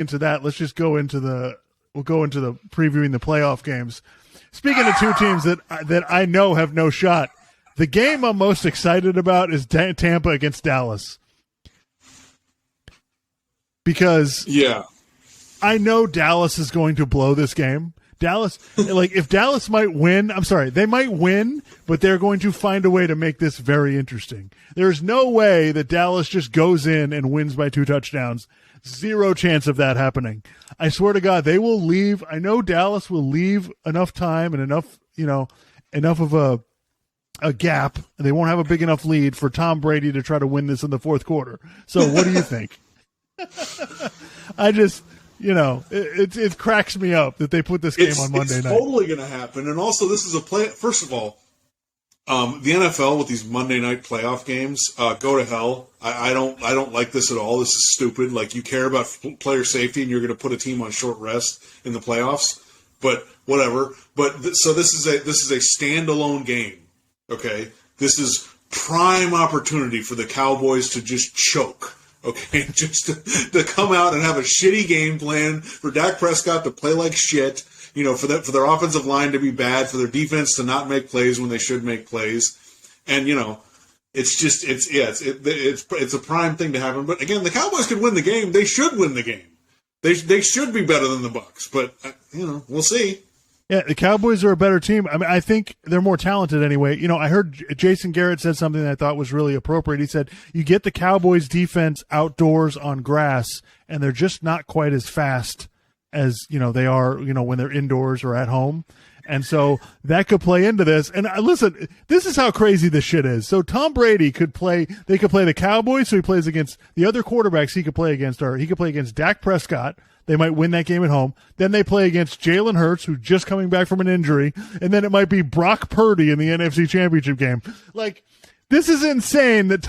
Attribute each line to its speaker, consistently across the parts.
Speaker 1: into that, let's just go into the previewing the playoff games. Speaking of two teams that I know have no shot, the game I'm most excited about is Tampa against Dallas. Because I know Dallas is going to blow this game. Dallas, if Dallas might win, they might win, but they're going to find a way to make this very interesting. There's no way that Dallas just goes in and wins by 2 touchdowns. Zero chance of that happening. I swear to God, they will leave. I know Dallas will leave enough time and enough of a gap. They won't have a big enough lead for Tom Brady to try to win this in the fourth quarter. So what do you think? I just, it cracks me up that they put this game on Monday night.
Speaker 2: It's totally going to happen. And also, this is a play. First of all, the NFL with these Monday night playoff games, go to hell. I don't like this at all. This is stupid. Like, you care about player safety and you're going to put a team on short rest in the playoffs, but whatever. So this is a standalone game. Okay, this is prime opportunity for the Cowboys to just choke. Okay, just to come out and have a shitty game plan, for Dak Prescott to play like shit, for their offensive line to be bad, for their defense to not make plays when they should make plays, and it's a prime thing to happen. But again, the Cowboys could win the game. They should win the game. They should be better than the Bucs. But we'll see.
Speaker 1: Yeah, the Cowboys are a better team. I mean, I think they're more talented anyway. I heard Jason Garrett said something that I thought was really appropriate. He said, you get the Cowboys defense outdoors on grass, and they're just not quite as fast as, they are, when they're indoors or at home. And so that could play into this. And listen, this is how crazy this shit is. So Tom Brady could play the Cowboys, so he plays against the other quarterbacks he could play against, or he could play against Dak Prescott. They might win that game at home. Then they play against Jalen Hurts, who's just coming back from an injury. And then it might be Brock Purdy in the NFC Championship game. Like, this is insane that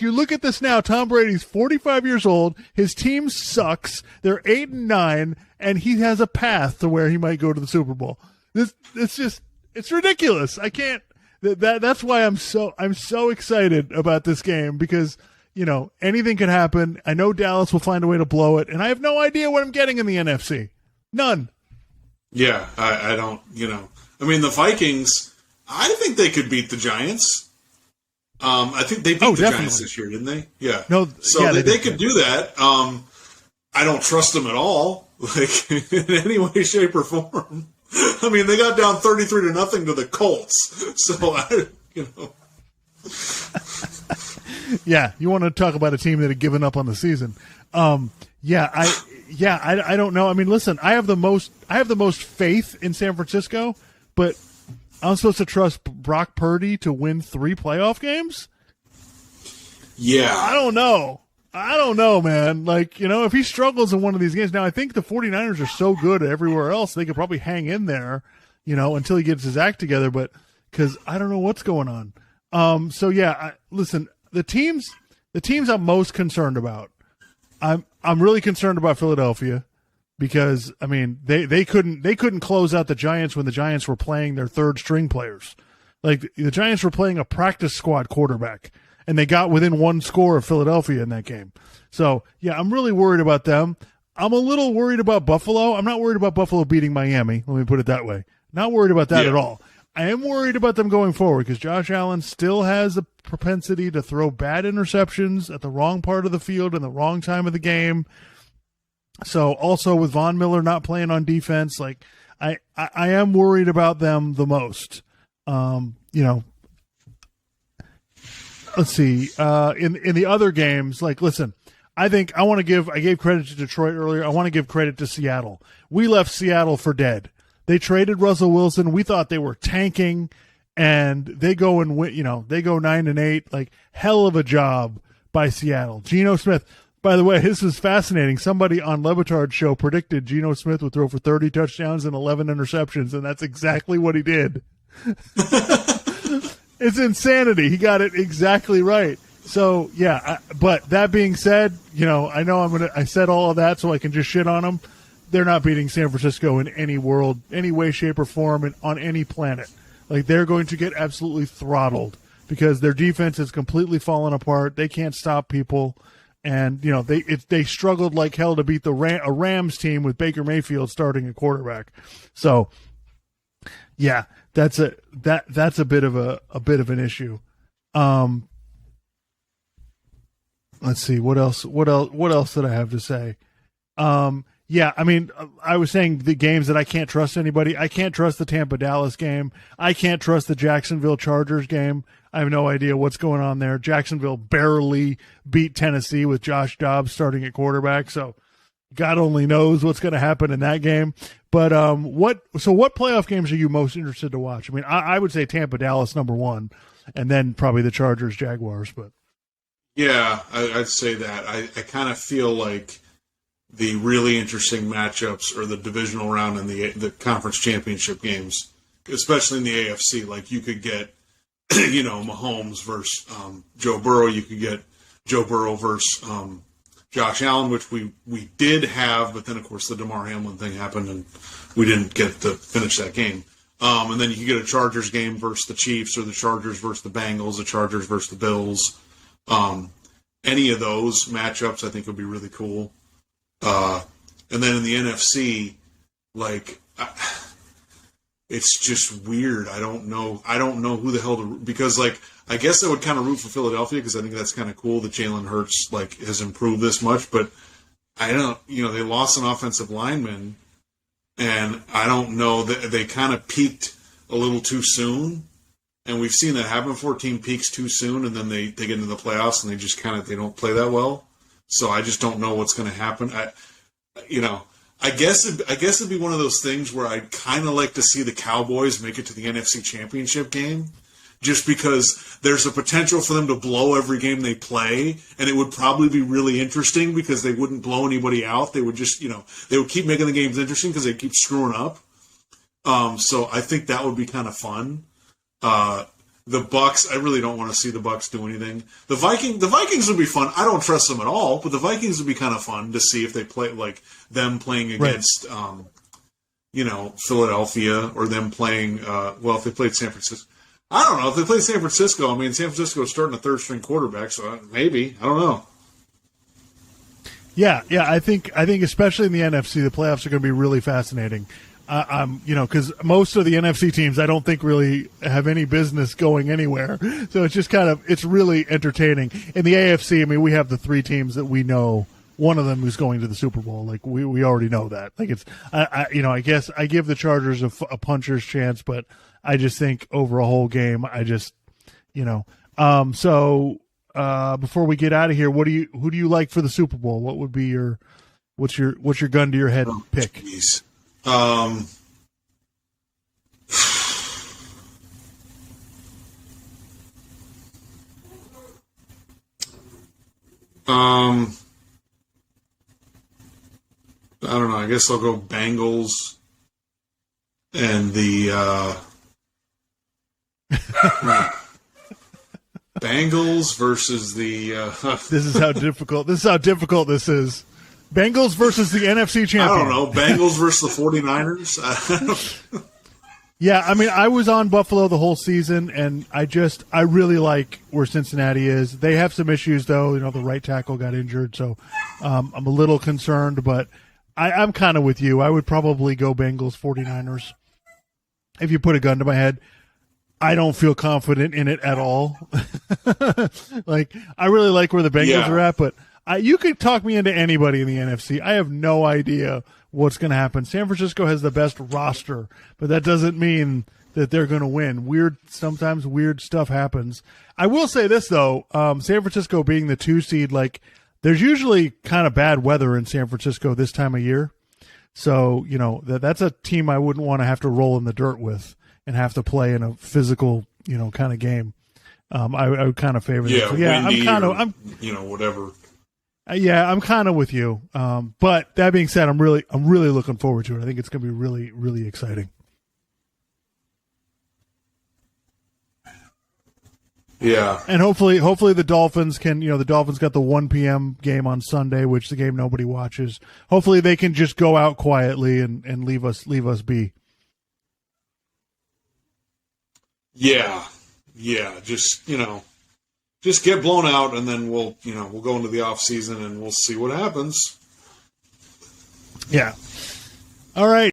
Speaker 1: you look at this now, Tom Brady's 45 years old. His team sucks. They're 8-9, and he has a path to where he might go to the Super Bowl. It's ridiculous. I can't, that's why I'm so excited about this game, because anything could happen. I know Dallas will find a way to blow it, and I have no idea what I'm getting in the NFC. None.
Speaker 2: Yeah, I don't, I mean, the Vikings, I think they could beat the Giants. I think they beat the Giants this year, didn't they? Yeah.
Speaker 1: No,
Speaker 2: so
Speaker 1: yeah,
Speaker 2: they could do that. I don't trust them at all, like, in any way, shape, or form. I mean, they got down 33-0 to the Colts. So,
Speaker 1: Yeah, you want to talk about a team that had given up on the season. I don't know. I mean, listen, I have the most faith in San Francisco, but I'm supposed to trust Brock Purdy to win 3 playoff games?
Speaker 2: Yeah.
Speaker 1: I don't know, man. Like, if he struggles in one of these games. Now, I think the 49ers are so good everywhere else, they could probably hang in there, until he gets his act together, but because I don't know what's going on. Listen, the teams I'm most concerned about, I'm really concerned about Philadelphia, because I mean they couldn't close out the Giants when the Giants were playing their third string players. Like, the Giants were playing a practice squad quarterback, and they got within 1 score of Philadelphia in that game. So yeah, I'm really worried about them. I'm a little worried about Buffalo. I'm not worried about Buffalo beating Miami. Let me put it that way. Not worried about that at all. I am worried about them going forward, because Josh Allen still has a propensity to throw bad interceptions at the wrong part of the field in the wrong time of the game. So also with Von Miller not playing on defense, like I am worried about them the most. Let's see. In the other games, like, listen, I gave credit to Detroit earlier. I want to give credit to Seattle. We left Seattle for dead. They traded Russell Wilson. We thought they were tanking, and they go and win. They go 9-8. Like, hell of a job by Seattle. Geno Smith. By the way, this is fascinating. Somebody on Levitard's show predicted Geno Smith would throw for 30 touchdowns and 11 interceptions, and that's exactly what he did. It's insanity. He got it exactly right. So yeah, but that being said, I know I said all of that so I can just shit on them. They're not beating San Francisco in any way, shape, or form, and on any planet. Like, they're going to get absolutely throttled, because their defense has completely fallen apart. They can't stop people, And they struggled like hell to beat a Rams team with Baker Mayfield starting a quarterback. So, yeah, that's a bit of an issue. Let's see what else did I have to say? Yeah, I mean, I was saying the games that I can't trust anybody. I can't trust the Tampa-Dallas game. I can't trust the Jacksonville Chargers game. I have no idea what's going on there. Jacksonville barely beat Tennessee with Josh Dobbs starting at quarterback, so God only knows what's going to happen in that game. But what playoff games are you most interested to watch? I mean, I would say Tampa-Dallas number one, and then probably the Chargers-Jaguars. But
Speaker 2: yeah, I'd say that. I kind of feel like the really interesting matchups are the divisional round and the conference championship games, especially in the AFC. Like you could get, Mahomes versus Joe Burrow. You could get Joe Burrow versus Josh Allen, which we did have, but then of course the Damar Hamlin thing happened and we didn't get to finish that game. And then you could get a Chargers game versus the Chiefs, or the Chargers versus the Bengals, the Chargers versus the Bills. Any of those matchups I think would be really cool. And then in the NFC, it's just weird. I don't know who the hell because I guess I would kind of root for Philadelphia because I think that's kind of cool that Jalen Hurts has improved this much, but I don't, they lost an offensive lineman, and I don't know that they kind of peaked a little too soon. And we've seen that happen before. Team peaks too soon, and then they get into the playoffs and they just they don't play that well. So I just don't know what's going to happen. I guess it'd be one of those things where I'd kind of like to see the Cowboys make it to the NFC Championship game, just because there's a potential for them to blow every game they play, and it would probably be really interesting because they wouldn't blow anybody out. They would just, they would keep making the games interesting because they keep screwing up. So I think that would be kind of fun. The Bucks, I really don't want to see the Bucks do anything. The Vikings would be fun. I don't trust them at all, but the Vikings would be kind of fun to see if they play them playing against, Philadelphia, or them playing. If they played San Francisco, I don't know if they played San Francisco. I mean, San Francisco is starting a third string quarterback, so maybe I don't know.
Speaker 1: Yeah, I think especially in the NFC, the playoffs are going to be really fascinating. Because most of the NFC teams I don't think really have any business going anywhere. So it's just it's really entertaining. In the AFC, I mean, we have the three teams that we know. One of them who's going to the Super Bowl. We already know that. I guess I give the Chargers a puncher's chance, but I just think over a whole game, So before we get out of here, who do you like for the Super Bowl? What would be what's your gun to your head pick?
Speaker 2: Geez. I don't know. I guess I'll go Bengals and the Bengals versus the.
Speaker 1: This is how difficult this is. Bengals versus the NFC champion.
Speaker 2: I don't know. Bengals versus the 49ers.
Speaker 1: Yeah, I mean, I was on Buffalo the whole season, and I really like where Cincinnati is. They have some issues, though. The right tackle got injured, so I'm a little concerned, but I'm kind of with you. I would probably go Bengals 49ers. If you put a gun to my head, I don't feel confident in it at all. I really like where the Bengals are at, but you could talk me into anybody in the NFC. I have no idea what's going to happen. San Francisco has the best roster, but that doesn't mean that they're going to win. Sometimes weird stuff happens. I will say this, though. San Francisco being the 2 seed, there's usually kind of bad weather in San Francisco this time of year. So, that's a team I wouldn't want to have to roll in the dirt with and have to play in a physical, kind of game. I would kind of favor that. So,
Speaker 2: whatever.
Speaker 1: Yeah, I'm kind of with you. But that being said, I'm really looking forward to it. I think it's going to be really, really exciting.
Speaker 2: Yeah.
Speaker 1: And hopefully the Dolphins can, the Dolphins got the 1 p.m. game on Sunday, which the game nobody watches. Hopefully they can just go out quietly and leave us be.
Speaker 2: Yeah. Yeah. Just, just get blown out, and then we'll go into the off season and we'll see what happens.
Speaker 1: Yeah. All right.